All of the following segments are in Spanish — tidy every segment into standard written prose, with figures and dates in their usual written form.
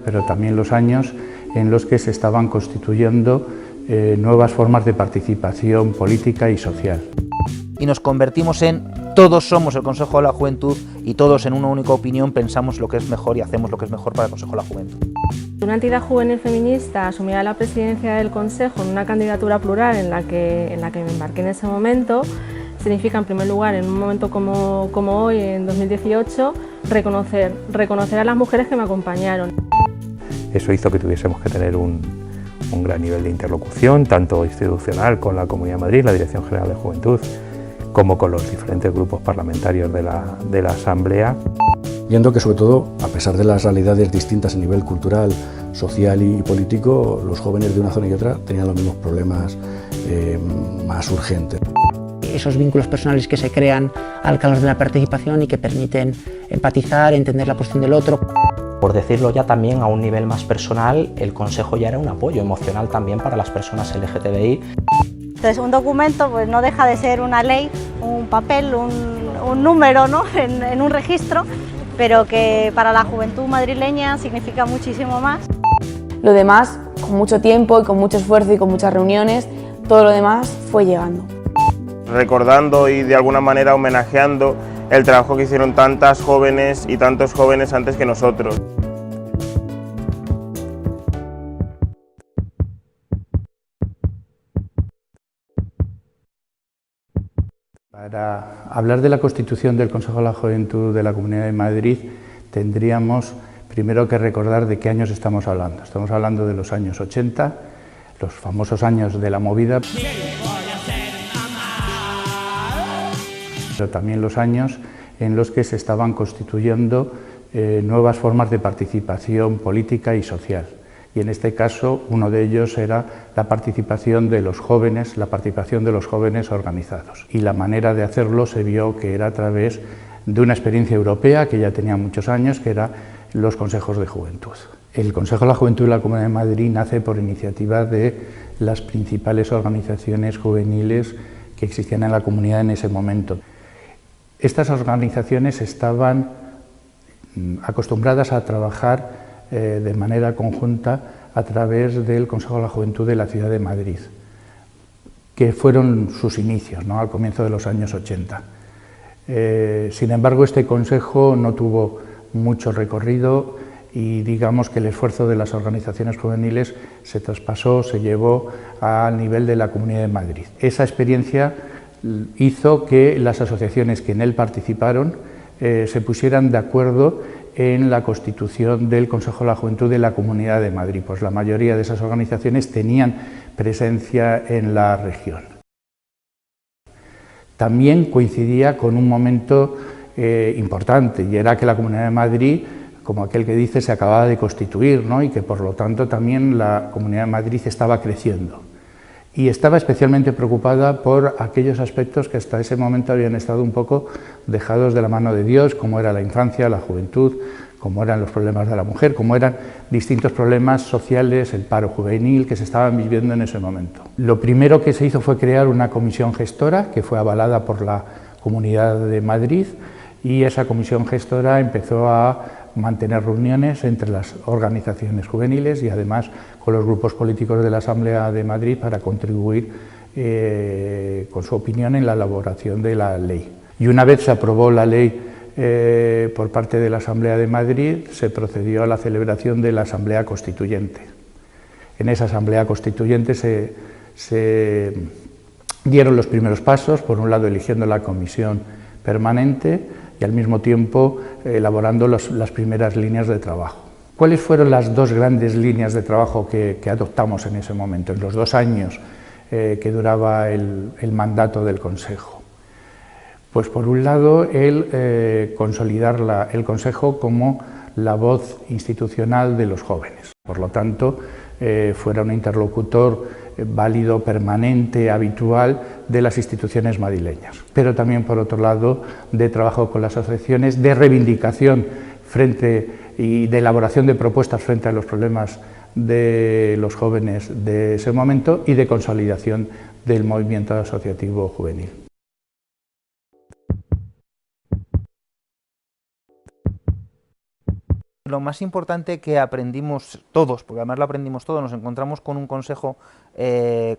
pero también los años en los que se estaban constituyendo nuevas formas de participación política y social. Y nos convertimos en todos somos el Consejo de la Juventud y todos en una única opinión pensamos lo que es mejor y hacemos lo que es mejor para el Consejo de la Juventud. Una entidad juvenil feminista asumida la presidencia del Consejo en una candidatura plural en la que me embarqué en ese momento significa, en primer lugar, en un momento como hoy, en 2018, reconocer a las mujeres que me acompañaron. Eso hizo que tuviésemos que tener un gran nivel de interlocución, tanto institucional con la Comunidad de Madrid, la Dirección General de Juventud, como con los diferentes grupos parlamentarios de la Asamblea. Viendo que, sobre todo, a pesar de las realidades distintas a nivel cultural, social y político, los jóvenes de una zona y otra tenían los mismos problemas más urgentes. Esos vínculos personales que se crean al calor de la participación y que permiten empatizar, entender la posición del otro. Por decirlo ya también a un nivel más personal, el Consejo ya era un apoyo emocional también para las personas LGTBI. Entonces, un documento pues no deja de ser una ley, un papel, un número, ¿no? en un registro, pero que para la juventud madrileña significa muchísimo más. Lo demás, con mucho tiempo y con mucho esfuerzo y con muchas reuniones, todo lo demás fue llegando. Recordando y de alguna manera homenajeando el trabajo que hicieron tantas jóvenes y tantos jóvenes antes que nosotros. Para hablar de la constitución del Consejo de la Juventud de la Comunidad de Madrid, tendríamos primero que recordar de qué años estamos hablando. Estamos hablando de los años 80, los famosos años de la movida, pero también los años en los que se estaban constituyendo nuevas formas de participación política y social. Y en este caso, uno de ellos era la participación de los jóvenes, organizados. Y la manera de hacerlo se vio que era a través de una experiencia europea que ya tenía muchos años, que era los consejos de juventud. El Consejo de la Juventud de la Comunidad de Madrid nace por iniciativa de las principales organizaciones juveniles que existían en la comunidad en ese momento. Estas organizaciones estaban acostumbradas a trabajar de manera conjunta a través del Consejo de la Juventud de la Ciudad de Madrid, que fueron sus inicios, ¿no?, al comienzo de los años 80. Sin embargo, este consejo no tuvo mucho recorrido y digamos que el esfuerzo de las organizaciones juveniles se traspasó, se llevó al nivel de la Comunidad de Madrid. Esa experiencia hizo que las asociaciones que en él participaron se pusieran de acuerdo en la constitución del Consejo de la Juventud de la Comunidad de Madrid, pues la mayoría de esas organizaciones tenían presencia en la región. También coincidía con un momento importante, y era que la Comunidad de Madrid, como aquel que dice, se acababa de constituir, ¿no?, y que por lo tanto también la Comunidad de Madrid estaba creciendo. Y estaba especialmente preocupada por aquellos aspectos que hasta ese momento habían estado un poco dejados de la mano de Dios, como era la infancia, la juventud, como eran los problemas de la mujer, como eran distintos problemas sociales, el paro juvenil que se estaban viviendo en ese momento. Lo primero que se hizo fue crear una comisión gestora que fue avalada por la Comunidad de Madrid, y esa comisión gestora empezó a mantener reuniones entre las organizaciones juveniles y además con los grupos políticos de la Asamblea de Madrid para contribuir con su opinión en la elaboración de la ley. Y una vez se aprobó la ley por parte de la Asamblea de Madrid, se procedió a la celebración de la Asamblea Constituyente. En esa Asamblea Constituyente se dieron los primeros pasos, por un lado eligiendo la comisión permanente y al mismo tiempo elaborando las primeras líneas de trabajo. ¿Cuáles fueron las dos grandes líneas de trabajo que adoptamos en ese momento, en los 2 años que duraba el mandato del Consejo? Pues por un lado, el consolidar el Consejo como la voz institucional de los jóvenes. Por lo tanto, fuera un interlocutor válido, permanente, habitual de las instituciones madrileñas. Pero también, por otro lado, de trabajo con las asociaciones, de reivindicación y de elaboración de propuestas frente a los problemas de los jóvenes de ese momento y de consolidación del movimiento asociativo juvenil. Lo más importante que aprendimos todos, porque además lo aprendimos todos, nos encontramos con un consejo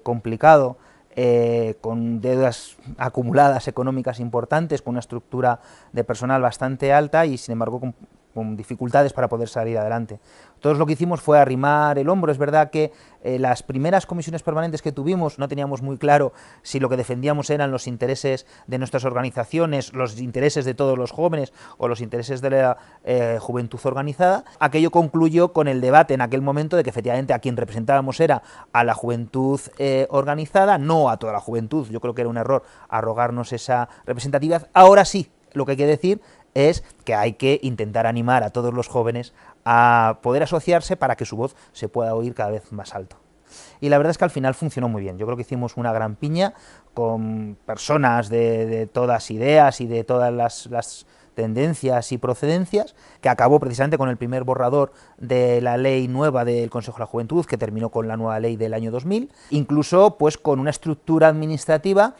complicado, con deudas acumuladas económicas importantes, con una estructura de personal bastante alta y sin embargo con dificultades para poder salir adelante. Todos lo que hicimos fue arrimar el hombro. Es verdad que las primeras comisiones permanentes que tuvimos no teníamos muy claro si lo que defendíamos eran los intereses de nuestras organizaciones, los intereses de todos los jóvenes o los intereses de la juventud organizada. Aquello concluyó con el debate en aquel momento de que efectivamente a quien representábamos era a la juventud organizada, no a toda la juventud. Yo creo que era un error arrogarnos esa representatividad. Ahora sí, lo que hay que decir es que hay que intentar animar a todos los jóvenes a poder asociarse para que su voz se pueda oír cada vez más alto. Y la verdad es que al final funcionó muy bien. Yo creo que hicimos una gran piña con personas de todas ideas y de todas las tendencias y procedencias, que acabó precisamente con el primer borrador de la ley nueva del Consejo de la Juventud, que terminó con la nueva ley del año 2000, incluso pues con una estructura administrativa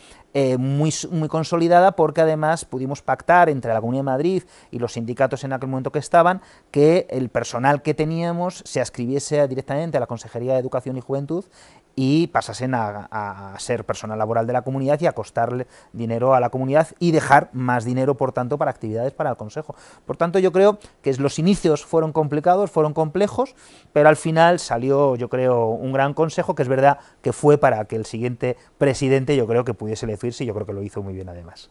muy consolidada, porque además pudimos pactar entre la Comunidad de Madrid y los sindicatos en aquel momento que estaban, que el personal que teníamos se adscribiese directamente a la Consejería de Educación y Juventud y pasasen a ser personal laboral de la comunidad y a costarle dinero a la comunidad y dejar más dinero, por tanto, para actividades para el Consejo. Por tanto, yo creo que los inicios fueron complicados, fueron complejos, pero al final salió, yo creo, un gran consejo, que es verdad que fue para que el siguiente presidente, yo creo, que pudiese elegirse, y yo creo que lo hizo muy bien además.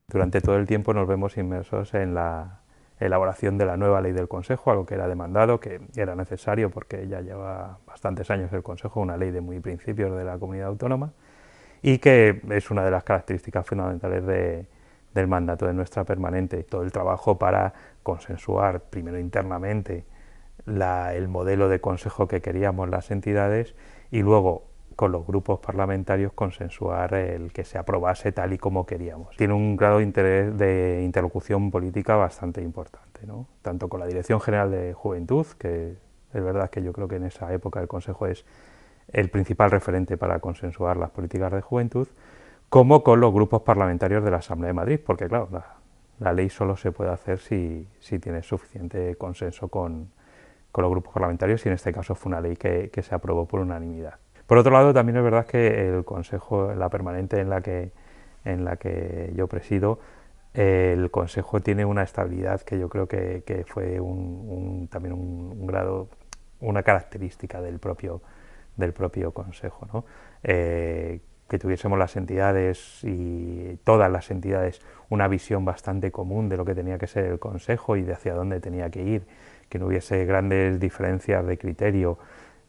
Durante todo el tiempo nos vemos inmersos en la elaboración de la nueva ley del Consejo, algo que era demandado, que era necesario porque ya lleva bastantes años el Consejo, una ley de muy principios de la comunidad autónoma, y que es una de las características fundamentales del mandato de nuestra permanente. Todo el trabajo para consensuar, primero internamente, el modelo de consejo que queríamos las entidades, y luego con los grupos parlamentarios consensuar el que se aprobase tal y como queríamos. Tiene un grado de interés de interlocución política bastante importante, ¿no? Tanto con la Dirección General de Juventud, que es verdad que yo creo que en esa época el Consejo es el principal referente para consensuar las políticas de juventud, como con los grupos parlamentarios de la Asamblea de Madrid, porque claro, la ley solo se puede hacer si tiene suficiente consenso con los grupos parlamentarios, y en este caso fue una ley que se aprobó por unanimidad. Por otro lado, también es verdad que el Consejo, la permanente en la que yo presido, el Consejo tiene una estabilidad que yo creo que fue también un grado, una característica del propio Consejo, ¿no? Que tuviésemos las entidades, y todas las entidades, una visión bastante común de lo que tenía que ser el Consejo y de hacia dónde tenía que ir, que no hubiese grandes diferencias de criterio,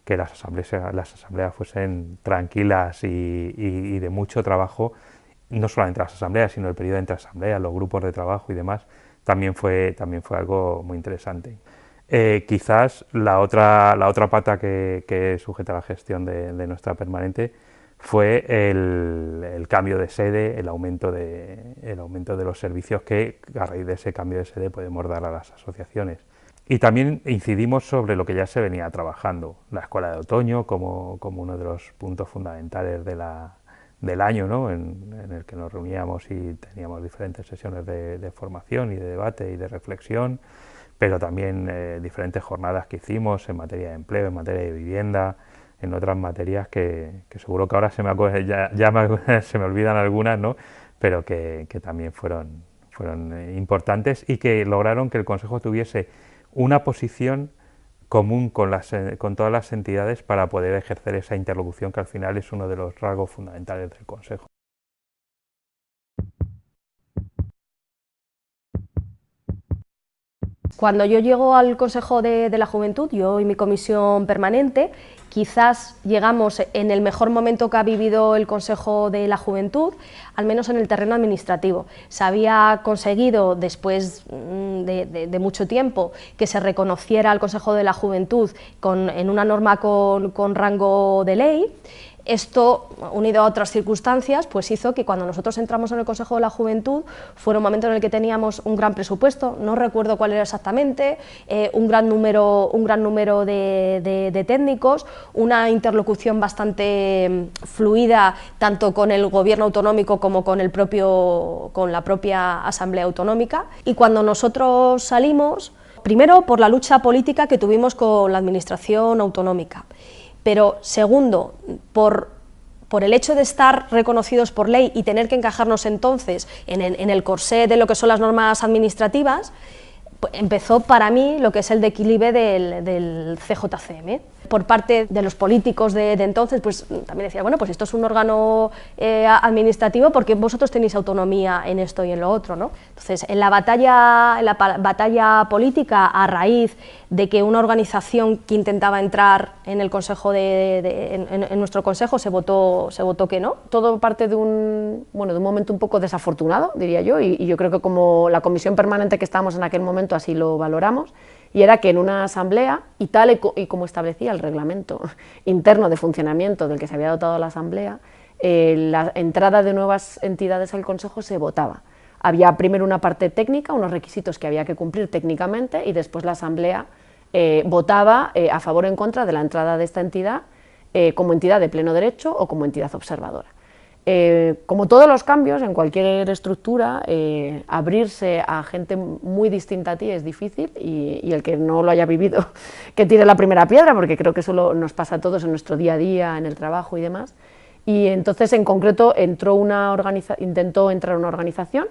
que las asambleas fuesen tranquilas y de mucho trabajo, no solamente las asambleas, sino el periodo entre asambleas, los grupos de trabajo y demás, también fue algo muy interesante. Quizás la otra pata que sujeta la gestión de nuestra permanente fue el cambio de sede, el aumento de los servicios que a raíz de ese cambio de sede podemos dar a las asociaciones. Y también incidimos sobre lo que ya se venía trabajando, la escuela de otoño como uno de los puntos fundamentales del año, ¿no? en el que nos reuníamos y teníamos diferentes sesiones de formación y de debate y de reflexión, pero también diferentes jornadas que hicimos en materia de empleo, en materia de vivienda, en otras materias que seguro que ahora se me olvidan algunas, ¿no? Pero que también fueron importantes y que lograron que el Consejo tuviese una posición común con todas las entidades para poder ejercer esa interlocución, que al final es uno de los rasgos fundamentales del Consejo. Cuando yo llego al Consejo de la Juventud, yo y mi comisión permanente, quizás llegamos en el mejor momento que ha vivido el Consejo de la Juventud, al menos en el terreno administrativo. Se había conseguido, después de mucho tiempo, que se reconociera al Consejo de la Juventud en una norma con rango de ley. Esto, unido a otras circunstancias, pues hizo que cuando nosotros entramos en el Consejo de la Juventud fuera un momento en el que teníamos un gran presupuesto, no recuerdo cuál era exactamente, un gran número de técnicos, una interlocución bastante fluida tanto con el gobierno autonómico como con la propia Asamblea Autonómica. Y cuando nosotros salimos, primero por la lucha política que tuvimos con la administración autonómica, pero segundo, por el hecho de estar reconocidos por ley y tener que encajarnos entonces en el corsé de lo que son las normas administrativas, pues empezó para mí lo que es el declive del CJCM. Por parte de los políticos de entonces, pues también decía, bueno, pues esto es un órgano administrativo porque vosotros tenéis autonomía en esto y en lo otro, ¿no? Entonces, en la batalla política, a raíz de que una organización que intentaba entrar en el consejo en nuestro consejo se votó que no. Todo parte de un momento un poco desafortunado, diría yo, y yo creo que como la comisión permanente que estábamos en aquel momento así lo valoramos, y era que en una asamblea, y tal y como establecía el reglamento interno de funcionamiento del que se había dotado la asamblea, la entrada de nuevas entidades al consejo se votaba. Había primero una parte técnica, unos requisitos que había que cumplir técnicamente, y después la asamblea votaba a favor o en contra de la entrada de esta entidad como entidad de pleno derecho o como entidad observadora. Como todos los cambios en cualquier estructura, abrirse a gente muy distinta a ti es difícil, y el que no lo haya vivido, que tire la primera piedra, porque creo que eso nos pasa a todos en nuestro día a día, en el trabajo y demás. Y entonces, en concreto, intentó entrar una organización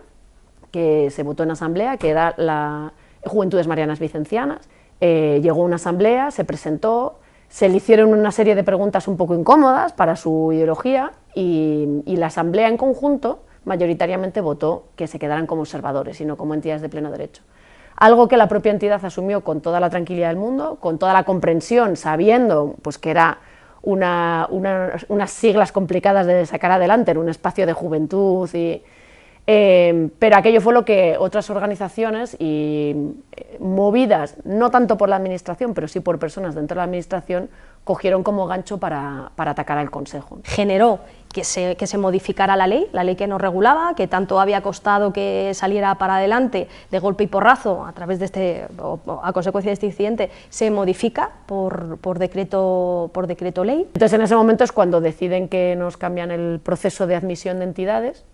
que se votó en asamblea, que era la Juventudes Marianas Vicencianas. Llegó a una asamblea, se presentó, se le hicieron una serie de preguntas un poco incómodas para su ideología, y la asamblea en conjunto mayoritariamente votó que se quedaran como observadores y no como entidades de pleno derecho. Algo que la propia entidad asumió con toda la tranquilidad del mundo, con toda la comprensión, sabiendo pues, que era unas siglas complicadas de sacar adelante en un espacio de juventud, pero aquello fue lo que otras organizaciones, movidas no tanto por la administración, pero sí por personas dentro de la administración, cogieron como gancho para atacar al Consejo. Generó que se modificara la ley que nos regulaba, que tanto había costado que saliera para adelante de golpe y porrazo a través de a consecuencia de este incidente, se modifica por decreto ley. Entonces, en ese momento es cuando deciden que nos cambian el proceso de admisión de entidades,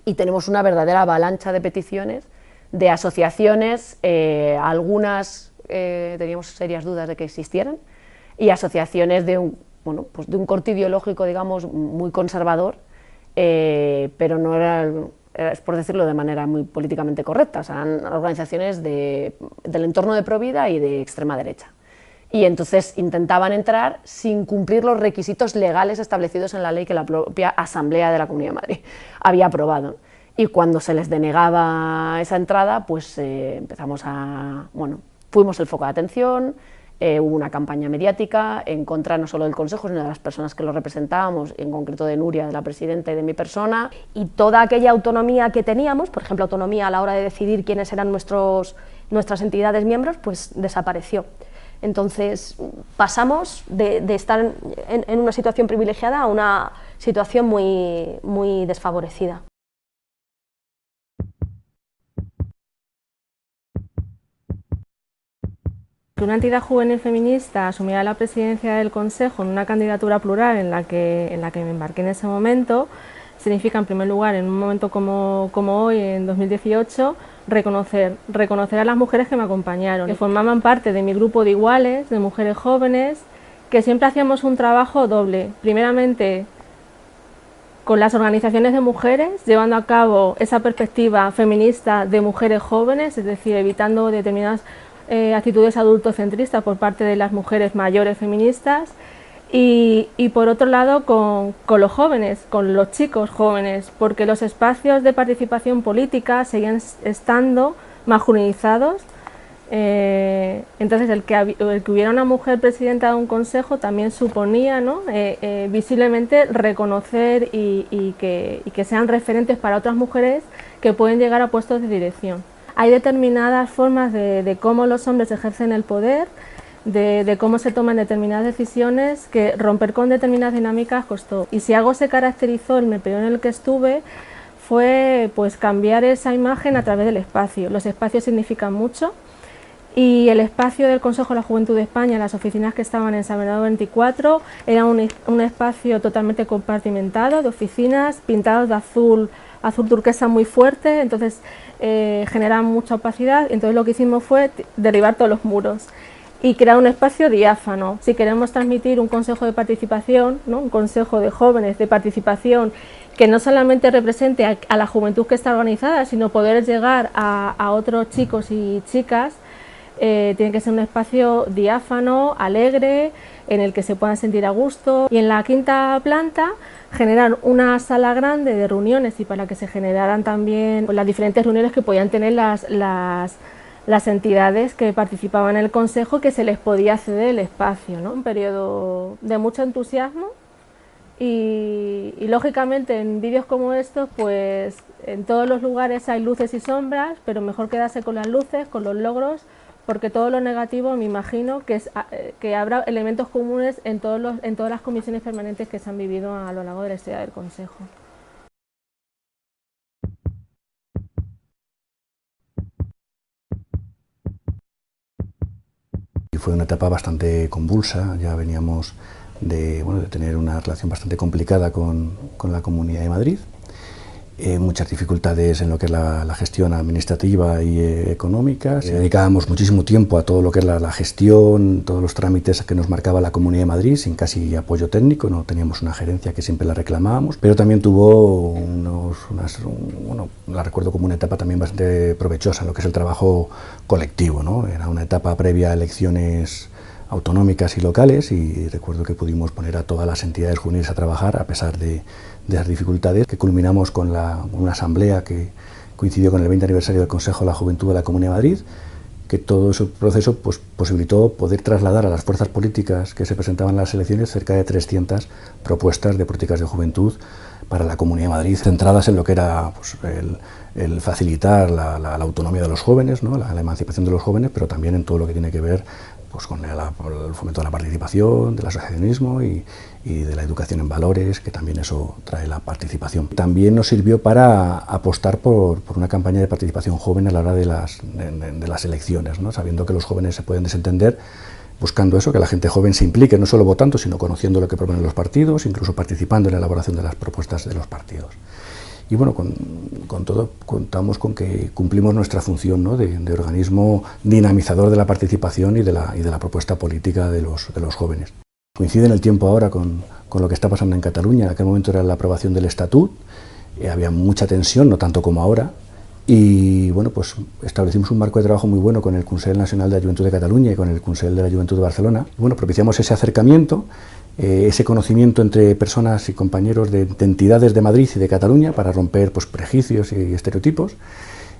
y tenemos una verdadera avalancha de peticiones de asociaciones, algunas teníamos serias dudas de que existieran, y asociaciones de un corte ideológico, digamos, muy conservador, pero no era, es por decirlo de manera muy políticamente correcta, o sea, eran organizaciones del entorno de Provida y de extrema derecha. Y entonces intentaban entrar sin cumplir los requisitos legales establecidos en la ley que la propia Asamblea de la Comunidad de Madrid había aprobado. Y cuando se les denegaba esa entrada, pues fuimos el foco de atención. Hubo una campaña mediática en contra no solo del Consejo, sino de las personas que lo representábamos, en concreto de Nuria, de la presidenta, y de mi persona. Y toda aquella autonomía que teníamos, por ejemplo, autonomía a la hora de decidir quiénes eran nuestras entidades miembros, pues desapareció. Entonces pasamos de estar en una situación privilegiada a una situación muy desfavorecida. Que una entidad juvenil feminista asumiera la presidencia del Consejo en una candidatura plural en la que me embarqué en ese momento, significa, en primer lugar, en un momento como hoy, en 2018, reconocer a las mujeres que me acompañaron, que formaban parte de mi grupo de iguales, de mujeres jóvenes, que siempre hacíamos un trabajo doble, primeramente con las organizaciones de mujeres, llevando a cabo esa perspectiva feminista de mujeres jóvenes, es decir, evitando determinadas actitudes adultocentristas por parte de las mujeres mayores feministas, y por otro lado con los jóvenes, con los chicos jóvenes, porque los espacios de participación política seguían estando masculinizados. Entonces el que hubiera una mujer presidenta de un consejo también suponía, ¿no?, visiblemente reconocer y que sean referentes para otras mujeres que pueden llegar a puestos de dirección. Hay determinadas formas de cómo los hombres ejercen el poder, de cómo se toman determinadas decisiones, que romper con determinadas dinámicas costó. Y si algo se caracterizó en el periodo en el que estuve, fue pues cambiar esa imagen a través del espacio. Los espacios significan mucho y el espacio del Consejo de la Juventud de España, las oficinas que estaban en San Bernardo 24, era un espacio totalmente compartimentado, de oficinas pintados de azul turquesa muy fuerte, entonces generaban mucha opacidad. Entonces lo que hicimos fue derribar todos los muros y crear un espacio diáfano. Si queremos transmitir un consejo de participación, ¿no?, un consejo de jóvenes de participación que no solamente represente a la juventud que está organizada, sino poder llegar a otros chicos y chicas, tiene que ser un espacio diáfano, alegre, en el que se puedan sentir a gusto. Y en la quinta planta generar una sala grande de reuniones, y para que se generaran también las diferentes reuniones que podían tener las entidades que participaban en el consejo, que se les podía ceder el espacio, ¿no? Un periodo de mucho entusiasmo y lógicamente en vídeos como estos, pues en todos los lugares hay luces y sombras, pero mejor quedarse con las luces, con los logros, porque todo lo negativo me imagino que habrá elementos comunes en todas las comisiones permanentes que se han vivido a lo largo de la historia del Consejo. Fue una etapa bastante convulsa, ya veníamos de tener una relación bastante complicada con la Comunidad de Madrid. Muchas dificultades en lo que es la gestión administrativa y económica. Dedicábamos muchísimo tiempo a todo lo que es la gestión, todos los trámites que nos marcaba la Comunidad de Madrid, sin casi apoyo técnico, no teníamos una gerencia que siempre la reclamábamos, pero también tuvo la recuerdo como una etapa también bastante provechosa en lo que es el trabajo colectivo, ¿no? Era una etapa previa a elecciones autonómicas y locales, y recuerdo que pudimos poner a todas las entidades juveniles a trabajar a pesar de las dificultades, que culminamos con una asamblea que coincidió con el 20 aniversario del Consejo de la Juventud de la Comunidad de Madrid, que todo ese proceso pues, posibilitó poder trasladar a las fuerzas políticas que se presentaban en las elecciones cerca de 300 propuestas de políticas de juventud para la Comunidad de Madrid, centradas en lo que era pues, el facilitar la autonomía de los jóvenes, ¿no?, la emancipación de los jóvenes, pero también en todo lo que tiene que ver pues, con el fomento de la participación, del asociacionismo y de la educación en valores, que también eso trae la participación. También nos sirvió para apostar por una campaña de participación joven a la hora de las elecciones, ¿no?, sabiendo que los jóvenes se pueden desentender, buscando eso, que la gente joven se implique, no solo votando, sino conociendo lo que proponen los partidos, incluso participando en la elaboración de las propuestas de los partidos. Y bueno, con todo contamos con que cumplimos nuestra función, ¿no?, de organismo dinamizador de la participación y de la propuesta política de los jóvenes. Coincide en el tiempo ahora con lo que está pasando en Cataluña. En aquel momento era la aprobación del Estatut, había mucha tensión, no tanto como ahora, y bueno, pues establecimos un marco de trabajo muy bueno con el Consell Nacional de la Juventud de Cataluña y con el Consell de la Juventud de Barcelona. Y bueno, propiciamos ese acercamiento, ese conocimiento entre personas y compañeros de entidades de Madrid y de Cataluña para romper pues, prejuicios y estereotipos,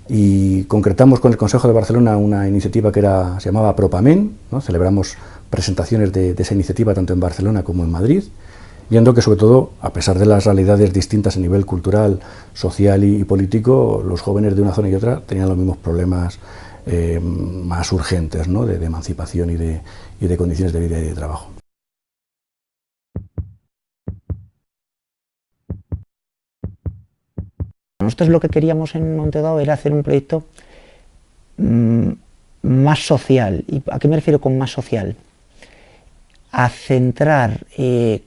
y concretamos con el Consejo de Barcelona una iniciativa que se llamaba Apropamen, ¿no? Celebramos presentaciones de esa iniciativa tanto en Barcelona como en Madrid, viendo que sobre todo, a pesar de las realidades distintas a nivel cultural, social y político, los jóvenes de una zona y otra tenían los mismos problemas más urgentes, ¿no?, de emancipación y de condiciones de vida y de trabajo. Nosotros lo que queríamos en un momento dado era hacer un proyecto más social. ¿Y a qué me refiero con más social? A centrar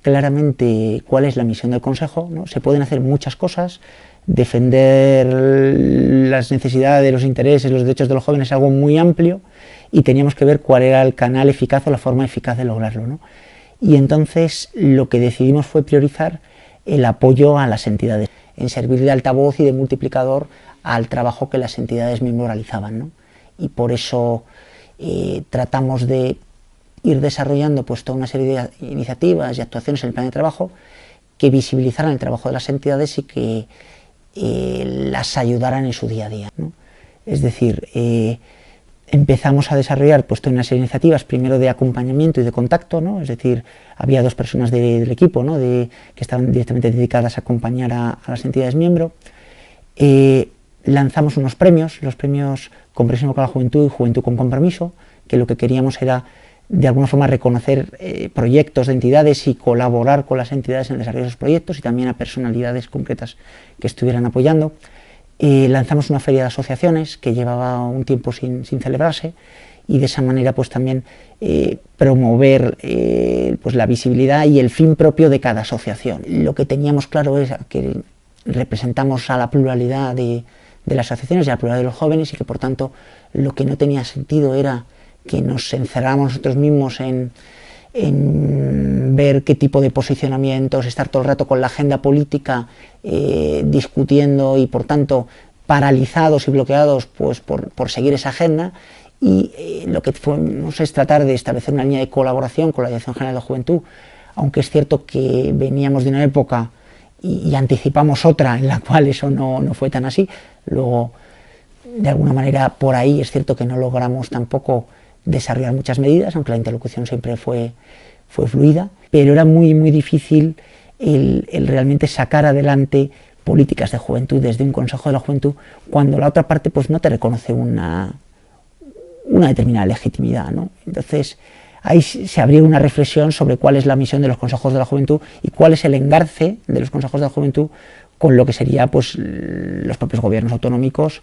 claramente cuál es la misión del Consejo, ¿no? Se pueden hacer muchas cosas, defender las necesidades, los intereses, los derechos de los jóvenes es algo muy amplio, y teníamos que ver cuál era el canal eficaz o la forma eficaz de lograrlo, ¿no? Y entonces lo que decidimos fue priorizar el apoyo a las entidades, en servir de altavoz y de multiplicador al trabajo que las entidades mismas realizaban, ¿no? Y por eso tratamos de ir desarrollando pues, toda una serie de iniciativas y actuaciones en el plan de trabajo que visibilizaran el trabajo de las entidades y que las ayudaran en su día a día, ¿no? Es decir, empezamos a desarrollar pues, toda una serie de iniciativas, primero de acompañamiento y de contacto, ¿no? Es decir, había 2 personas del equipo, ¿no?, que estaban directamente dedicadas a acompañar a las entidades miembro. Lanzamos unos premios, los premios Compromiso con la Juventud y Juventud con Compromiso, que lo que queríamos era de alguna forma reconocer proyectos de entidades y colaborar con las entidades en el desarrollo de esos proyectos y también a personalidades concretas que estuvieran apoyando. Lanzamos una feria de asociaciones que llevaba un tiempo sin celebrarse y de esa manera pues también promover pues la visibilidad y el fin propio de cada asociación. Lo que teníamos claro es que representamos a la pluralidad de las asociaciones y a la pluralidad de los jóvenes y que por tanto lo que no tenía sentido era que nos encerráramos nosotros mismos en ver qué tipo de posicionamientos, estar todo el rato con la agenda política discutiendo y por tanto paralizados y bloqueados pues por seguir esa agenda, y lo que fuimos es tratar de establecer una línea de colaboración con la Dirección General de Juventud, aunque es cierto que veníamos de una época y anticipamos otra en la cual eso no fue tan así. Luego, de alguna manera, por ahí es cierto que no logramos tampoco desarrollar muchas medidas, aunque la interlocución siempre fue fluida, pero era muy difícil el realmente sacar adelante políticas de juventud desde un Consejo de la Juventud cuando la otra parte pues no te reconoce una determinada legitimidad, ¿no? Entonces ahí se abrió una reflexión sobre cuál es la misión de los consejos de la juventud y cuál es el engarce de los consejos de la juventud con lo que sería pues los propios gobiernos autonómicos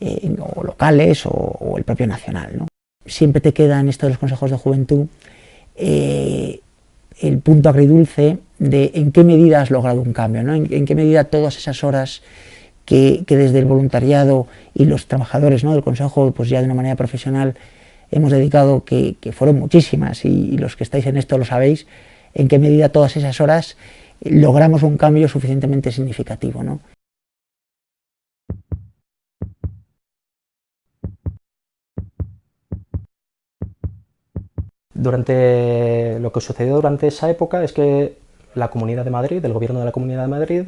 o locales o el propio nacional, ¿no? Siempre te queda en esto de los consejos de juventud el punto agridulce de en qué medida has logrado un cambio, ¿no? En qué medida todas esas horas que desde el voluntariado y los trabajadores, ¿no?, del Consejo, pues ya de una manera profesional hemos dedicado, que fueron muchísimas y los que estáis en esto lo sabéis, en qué medida todas esas horas logramos un cambio suficientemente significativo, ¿no? Lo que sucedió durante esa época es que la Comunidad de Madrid, el Gobierno de la Comunidad de Madrid,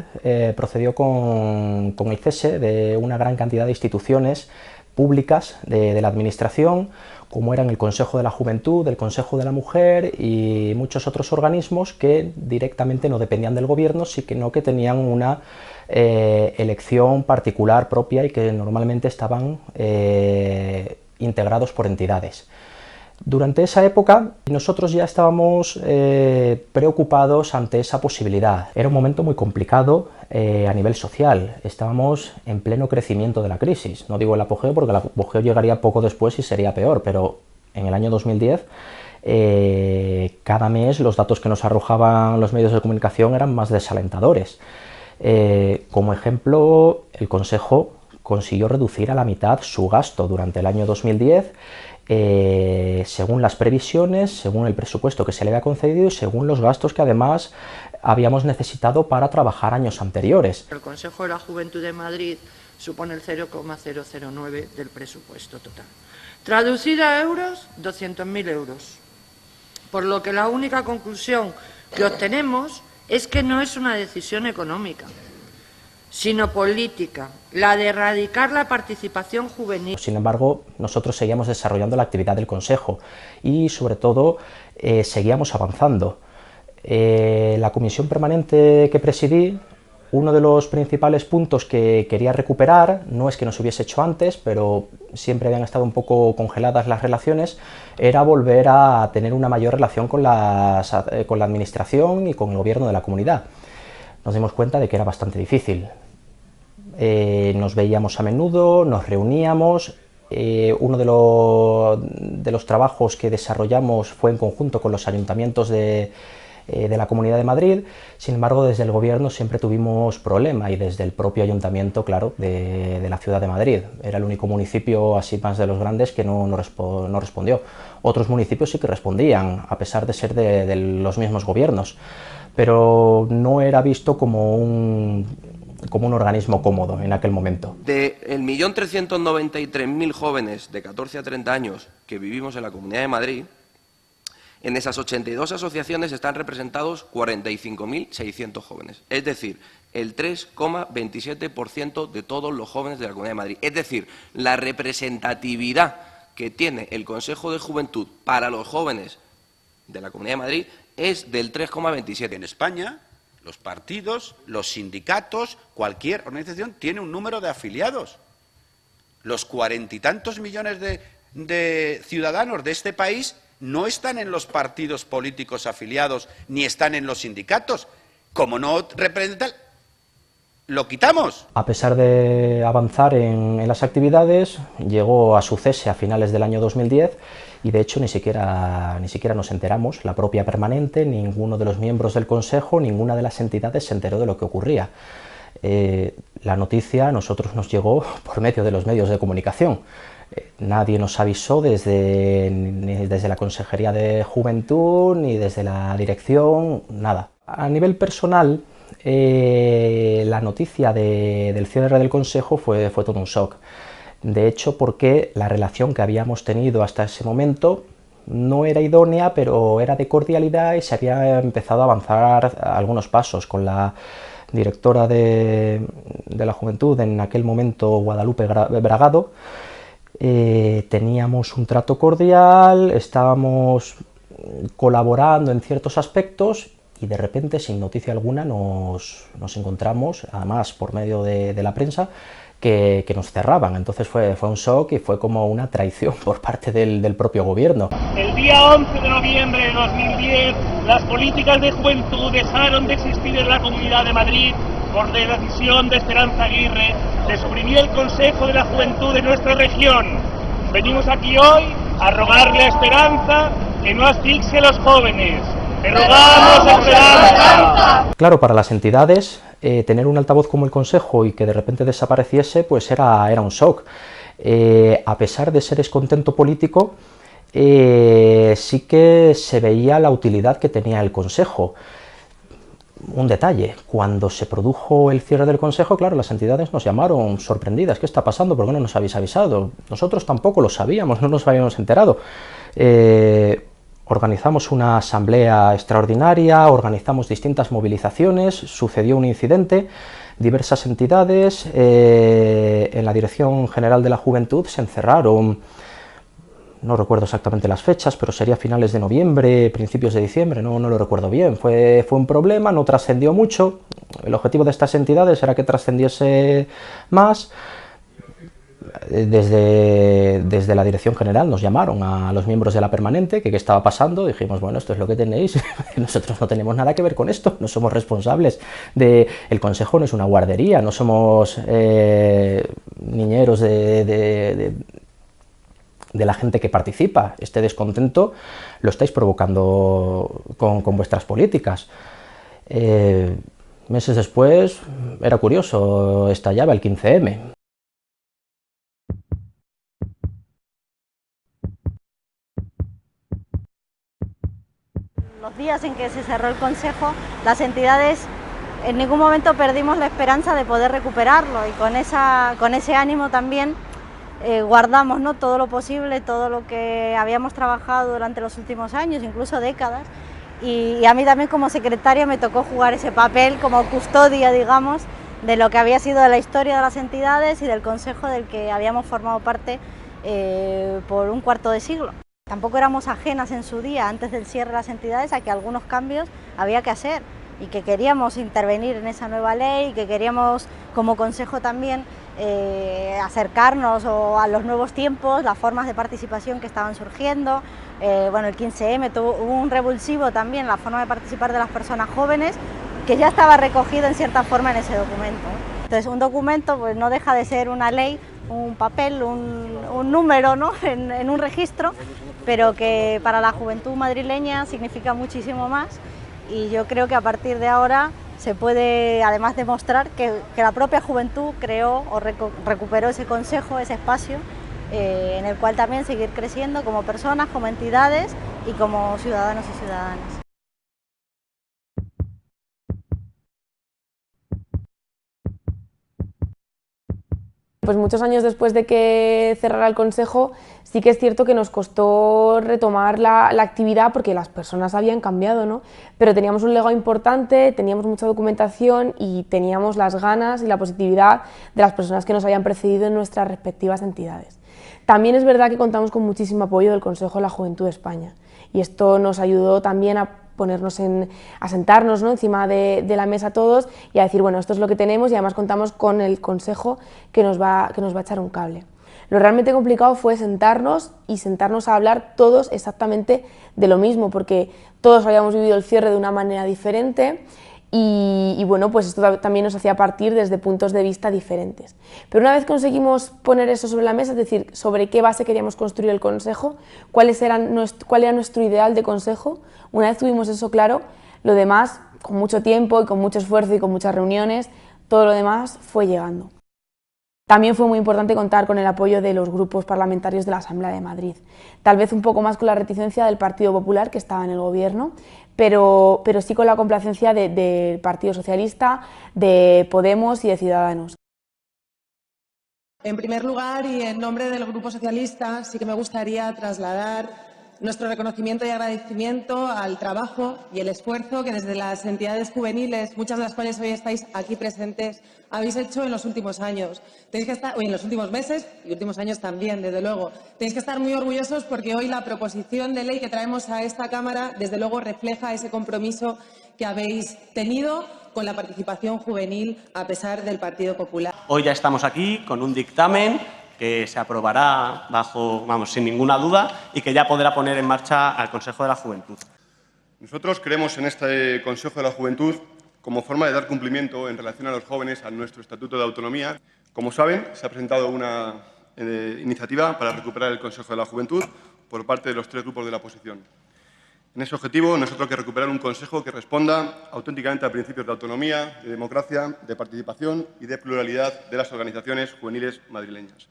procedió con el cese de una gran cantidad de instituciones públicas de la Administración, como eran el Consejo de la Juventud, el Consejo de la Mujer y muchos otros organismos que directamente no dependían del Gobierno, sino que tenían una elección particular propia y que normalmente estaban integrados por entidades. Durante esa época nosotros ya estábamos preocupados ante esa posibilidad. Era un momento muy complicado a nivel social. Estábamos en pleno crecimiento de la crisis. No digo el apogeo porque el apogeo llegaría poco después y sería peor, pero en el año 2010 cada mes los datos que nos arrojaban los medios de comunicación eran más desalentadores. Como ejemplo, el Consejo consiguió reducir a la mitad su gasto durante el año 2010, según las previsiones, según el presupuesto que se le había concedido y según los gastos que además habíamos necesitado para trabajar años anteriores. El Consejo de la Juventud de Madrid supone el 0,009 del presupuesto total. Traducida a euros, 200.000 euros. Por lo que la única conclusión que obtenemos es que no es una decisión económica, sino política, la de erradicar la participación juvenil. Sin embargo, nosotros seguíamos desarrollando la actividad del Consejo y, sobre todo, seguíamos avanzando. La comisión permanente que presidí, uno de los principales puntos que quería recuperar, no es que no se hubiese hecho antes, pero siempre habían estado un poco congeladas las relaciones, era volver a tener una mayor relación con la Administración y con el Gobierno de la Comunidad. Nos dimos cuenta de que era bastante difícil. Nos veíamos a menudo, nos reuníamos. Uno de los trabajos que desarrollamos fue en conjunto con los ayuntamientos de la Comunidad de Madrid. Sin embargo, desde el Gobierno siempre tuvimos problema y desde el propio ayuntamiento, claro, de la Ciudad de Madrid. Era el único municipio, así más de los grandes, que no respondió. Otros municipios sí que respondían, a pesar de ser de los mismos gobiernos, pero no era visto como un organismo cómodo en aquel momento. De 1.393.000 jóvenes de 14 a 30 años que vivimos en la Comunidad de Madrid, en esas 82 asociaciones están representados 45.600 jóvenes, es decir, el 3,27% de todos los jóvenes de la Comunidad de Madrid. Es decir, la representatividad que tiene el Consejo de Juventud para los jóvenes de la Comunidad de Madrid es del 3,27%. En España, los partidos, los sindicatos, cualquier organización tiene un número de afiliados. Los 40 y tantos millones de ciudadanos de este país no están en los partidos políticos afiliados ni están en los sindicatos. Como no representan, lo quitamos. A pesar de avanzar en las actividades, llegó a su cese a finales del año 2010 y de hecho ni siquiera nos enteramos, la propia permanente, ninguno de los miembros del Consejo, ninguna de las entidades se enteró de lo que ocurría. La noticia a nosotros nos llegó por medio de los medios de comunicación. Nadie nos avisó ni desde la Consejería de Juventud ni desde la dirección, nada. A nivel personal, la noticia del cierre del Consejo fue todo un shock. De hecho, porque la relación que habíamos tenido hasta ese momento no era idónea, pero era de cordialidad y se había empezado a avanzar algunos pasos con la directora de la Juventud, en aquel momento Guadalupe Bragado. Teníamos un trato cordial, estábamos colaborando en ciertos aspectos y de repente, sin noticia alguna, nos encontramos, además por medio de la prensa, que nos cerraban. Entonces fue un shock y fue como una traición por parte del propio gobierno. El día 11 de noviembre de 2010, las políticas de juventud dejaron de existir en la Comunidad de Madrid por la decisión de Esperanza Aguirre de suprimir el Consejo de la Juventud de nuestra región. Venimos aquí hoy a rogarle a Esperanza que no asfixie a los jóvenes. ¡Te rogamos, Esperanza! Claro, para las entidades, tener un altavoz como el Consejo y que de repente desapareciese, pues era un shock. A pesar de ese descontento político, sí que se veía la utilidad que tenía el Consejo. Un detalle, cuando se produjo el cierre del Consejo, claro, las entidades nos llamaron sorprendidas. ¿Qué está pasando? ¿Por qué no nos habéis avisado? Nosotros tampoco lo sabíamos, no nos habíamos enterado. Organizamos una asamblea extraordinaria, organizamos distintas movilizaciones, sucedió un incidente, diversas entidades en la Dirección General de la Juventud se encerraron. No recuerdo exactamente las fechas, pero sería finales de noviembre, principios de diciembre, no lo recuerdo bien. Fue un problema, no trascendió mucho. El objetivo de estas entidades era que trascendiese más. Desde la Dirección General nos llamaron a los miembros de la permanente, que qué estaba pasando. Dijimos, bueno, esto es lo que tenéis, nosotros no tenemos nada que ver con esto, no somos responsables el Consejo, no es una guardería, no somos niñeros de la gente que participa. Este descontento lo estáis provocando con vuestras políticas. Meses después, era curioso, estallaba el 15M. Los días en que se cerró el Consejo, las entidades en ningún momento perdimos la esperanza de poder recuperarlo y con ese ánimo también guardamos, ¿no?, todo lo posible, todo lo que habíamos trabajado durante los últimos años, incluso décadas, y a mí también como secretaria me tocó jugar ese papel como custodia, digamos, de lo que había sido la historia de las entidades y del Consejo del que habíamos formado parte por un cuarto de siglo. Tampoco éramos ajenas en su día, antes del cierre de las entidades, a que algunos cambios había que hacer y que queríamos intervenir en esa nueva ley y que queríamos como Consejo también acercarnos a los nuevos tiempos, las formas de participación que estaban surgiendo. Bueno, el 15M hubo un revulsivo también, la forma de participar de las personas jóvenes, que ya estaba recogido en cierta forma en ese documento. Entonces, un documento pues no deja de ser una ley, un papel, un número, ¿no?, en un registro, pero que para la juventud madrileña significa muchísimo más, y yo creo que a partir de ahora se puede además demostrar que la propia juventud creó o recuperó ese consejo, ese espacio en el cual también seguir creciendo como personas, como entidades y como ciudadanos y ciudadanas. Pues muchos años después de que cerrara el Consejo, sí que es cierto que nos costó retomar la actividad porque las personas habían cambiado, ¿no? Pero teníamos un legado importante, teníamos mucha documentación y teníamos las ganas y la positividad de las personas que nos habían precedido en nuestras respectivas entidades. También es verdad que contamos con muchísimo apoyo del Consejo de la Juventud de España y esto nos ayudó también a ponernos a sentarnos, ¿no?, encima de la mesa todos y a decir, bueno, esto es lo que tenemos y además contamos con el Consejo que nos va a echar un cable. Lo realmente complicado fue sentarnos a hablar todos exactamente de lo mismo, porque todos habíamos vivido el cierre de una manera diferente y bueno, pues esto también nos hacía partir desde puntos de vista diferentes. Pero una vez conseguimos poner eso sobre la mesa, es decir, sobre qué base queríamos construir el Consejo, cuál era nuestro ideal de Consejo, una vez tuvimos eso claro, lo demás, con mucho tiempo y con mucho esfuerzo y con muchas reuniones, todo lo demás fue llegando. También fue muy importante contar con el apoyo de los grupos parlamentarios de la Asamblea de Madrid, tal vez un poco más con la reticencia del Partido Popular, que estaba en el gobierno, pero sí con la complacencia del Partido Socialista, de Podemos y de Ciudadanos. En primer lugar, y en nombre del Grupo Socialista, sí que me gustaría trasladar nuestro reconocimiento y agradecimiento al trabajo y el esfuerzo que desde las entidades juveniles, muchas de las cuales hoy estáis aquí presentes, habéis hecho en los últimos años. Tenéis que estar, en los últimos meses y últimos años también, desde luego. Tenéis que estar muy orgullosos porque hoy la proposición de ley que traemos a esta Cámara, desde luego, refleja ese compromiso que habéis tenido con la participación juvenil a pesar del Partido Popular. Hoy ya estamos aquí con un dictamen que se aprobará sin ninguna duda y que ya podrá poner en marcha al Consejo de la Juventud. Nosotros creemos en este Consejo de la Juventud como forma de dar cumplimiento en relación a los jóvenes a nuestro Estatuto de Autonomía. Como saben, se ha presentado una iniciativa para recuperar el Consejo de la Juventud por parte de los 3 grupos de la oposición. En ese objetivo, nosotros hay que recuperar un Consejo que responda auténticamente a principios de autonomía, de democracia, de participación y de pluralidad de las organizaciones juveniles madrileñas.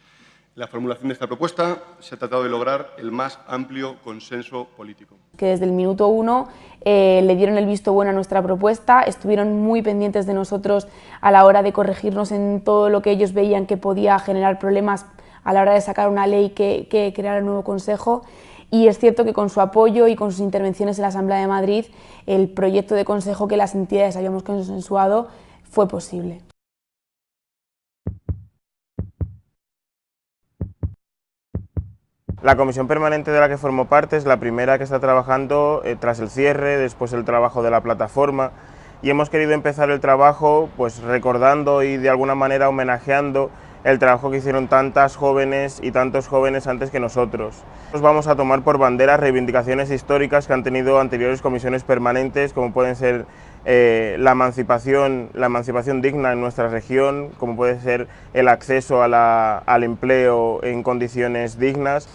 En la formulación de esta propuesta se ha tratado de lograr el más amplio consenso político. Que desde el minuto 1 le dieron el visto bueno a nuestra propuesta, estuvieron muy pendientes de nosotros a la hora de corregirnos en todo lo que ellos veían que podía generar problemas a la hora de sacar una ley que creara el nuevo Consejo. Y es cierto que con su apoyo y con sus intervenciones en la Asamblea de Madrid, el proyecto de Consejo que las entidades habíamos consensuado fue posible. La comisión permanente de la que formo parte es la primera que está trabajando tras el cierre, después el trabajo de la plataforma, y hemos querido empezar el trabajo pues recordando y de alguna manera homenajeando el trabajo que hicieron tantas jóvenes y tantos jóvenes antes que nosotros. Nos vamos a tomar por bandera reivindicaciones históricas que han tenido anteriores comisiones permanentes, como pueden ser la emancipación digna en nuestra región, como puede ser el acceso al empleo en condiciones dignas.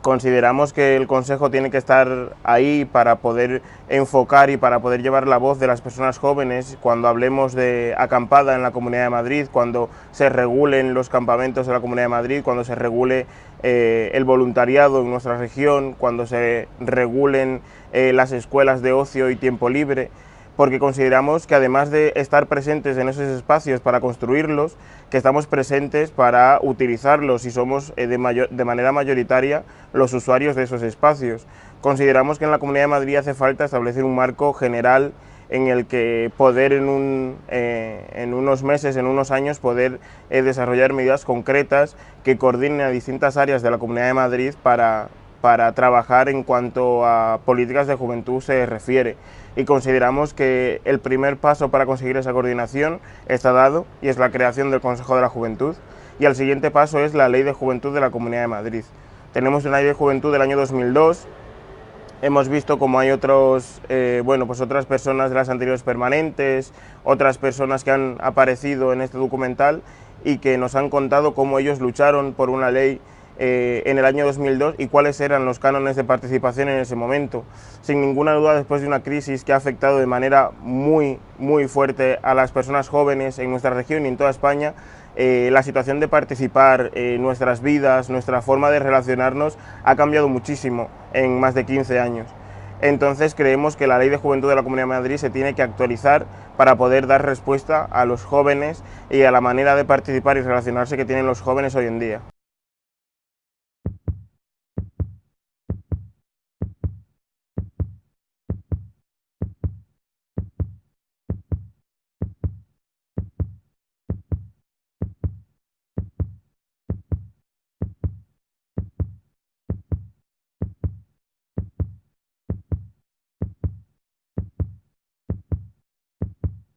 Consideramos que el Consejo tiene que estar ahí para poder enfocar y para poder llevar la voz de las personas jóvenes cuando hablemos de acampada en la Comunidad de Madrid, cuando se regulen los campamentos de la Comunidad de Madrid, cuando se regule el voluntariado en nuestra región, cuando se regulen las escuelas de ocio y tiempo libre, porque consideramos que además de estar presentes en esos espacios para construirlos, que estamos presentes para utilizarlos y somos de manera mayoritaria los usuarios de esos espacios. Consideramos que en la Comunidad de Madrid hace falta establecer un marco general en el que poder en unos meses, en unos años, poder desarrollar medidas concretas que coordinen a distintas áreas de la Comunidad de Madrid para trabajar en cuanto a políticas de juventud se refiere. Y consideramos que el primer paso para conseguir esa coordinación está dado y es la creación del Consejo de la Juventud, y el siguiente paso es la Ley de Juventud de la Comunidad de Madrid. Tenemos una Ley de Juventud del año 2002, hemos visto como hay otras personas de las anteriores permanentes, otras personas que han aparecido en este documental y que nos han contado cómo ellos lucharon por una ley en el año 2002 y cuáles eran los cánones de participación en ese momento. Sin ninguna duda, después de una crisis que ha afectado de manera muy fuerte a las personas jóvenes en nuestra región y en toda España, la situación de participar, nuestras vidas, nuestra forma de relacionarnos ha cambiado muchísimo en más de 15 años. Entonces creemos que la Ley de Juventud de la Comunidad de Madrid se tiene que actualizar para poder dar respuesta a los jóvenes y a la manera de participar y relacionarse que tienen los jóvenes hoy en día.